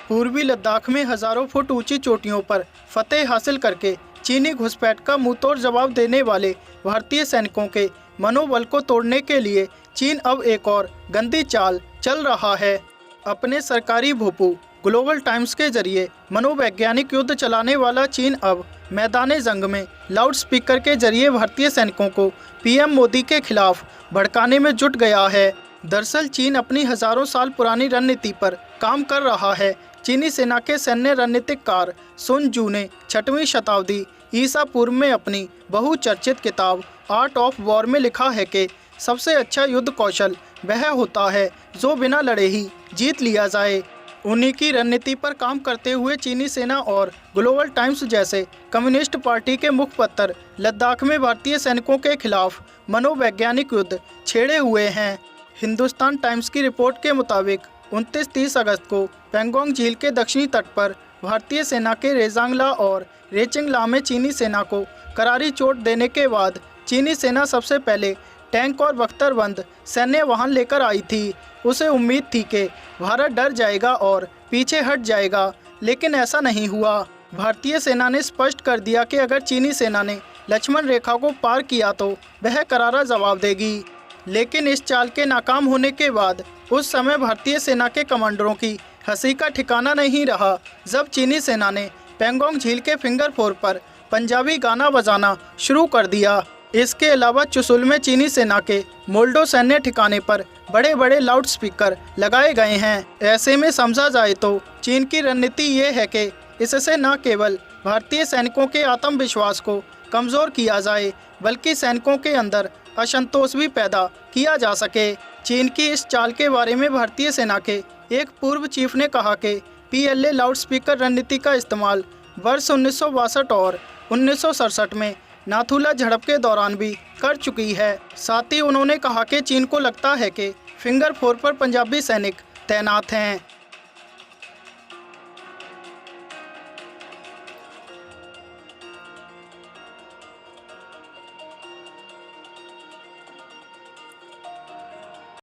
पूर्वी लद्दाख में हजारों फुट ऊंची चोटियों पर फतेह हासिल करके चीनी घुसपैठ का मुंहतोड़ जवाब देने वाले भारतीय सैनिकों के मनोबल को तोड़ने के लिए चीन अब एक और गंदी चाल चल रहा है। अपने सरकारी भोपू ग्लोबल टाइम्स के जरिए मनोवैज्ञानिक युद्ध चलाने वाला चीन अब मैदान जंग में लाउड स्पीकर के जरिए भारतीय सैनिकों को पीएम मोदी के खिलाफ भड़काने में जुट गया है। दरअसल चीन अपनी हजारों साल पुरानी रणनीति पर काम कर रहा है। चीनी सेना के सैन्य रणनीतिकार सुन जू ने 6वीं शताब्दी ईसा पूर्व में अपनी बहुचर्चित किताब आर्ट ऑफ वॉर में लिखा है कि सबसे अच्छा युद्ध कौशल वह होता है जो बिना लड़े ही जीत लिया जाए। उन्हीं की रणनीति पर काम करते हुए चीनी सेना और ग्लोबल टाइम्स जैसे कम्युनिस्ट पार्टी के मुखपत्र लद्दाख में भारतीय सैनिकों के खिलाफ मनोवैज्ञानिक युद्ध छेड़े हुए हैं। हिंदुस्तान टाइम्स की रिपोर्ट के मुताबिक 29-30 अगस्त को पेंगोंग झील के दक्षिणी तट पर भारतीय सेना के रेजांगला और रेचिंगला में चीनी सेना को करारी चोट देने के बाद चीनी सेना सबसे पहले टैंक और बख्तरबंद सैन्य वाहन लेकर आई थी। उसे उम्मीद थी कि भारत डर जाएगा और पीछे हट जाएगा, लेकिन ऐसा नहीं हुआ। भारतीय सेना ने स्पष्ट कर दिया कि अगर चीनी सेना ने लक्ष्मण रेखा को पार किया तो वह करारा जवाब देगी। लेकिन इस चाल के नाकाम होने के बाद उस समय भारतीय सेना के कमांडरों की हंसी का ठिकाना नहीं रहा जब चीनी सेना ने पेंगोंग झील के फिंगर फोर पर पंजाबी गाना बजाना शुरू कर दिया। इसके अलावा चुशुल में चीनी सेना के मोल्डो सैन्य ठिकाने पर बड़े बड़े लाउड स्पीकर लगाए गए हैं। ऐसे में समझा जाए तो चीन की रणनीति ये है कि इससे न केवल भारतीय सैनिकों के आत्मविश्वास को कमज़ोर किया जाए बल्कि सैनिकों के अंदर असंतोष भी पैदा किया जा सके। चीन की इस चाल के बारे में भारतीय सेना के एक पूर्व चीफ ने कहा कि पीएलए लाउड स्पीकर रणनीति का इस्तेमाल वर्ष 1962 और 1967 में नाथुला झड़प के दौरान भी कर चुकी है। साथ ही उन्होंने कहा कि चीन को लगता है कि फिंगर फोर पर पंजाबी सैनिक तैनात हैं।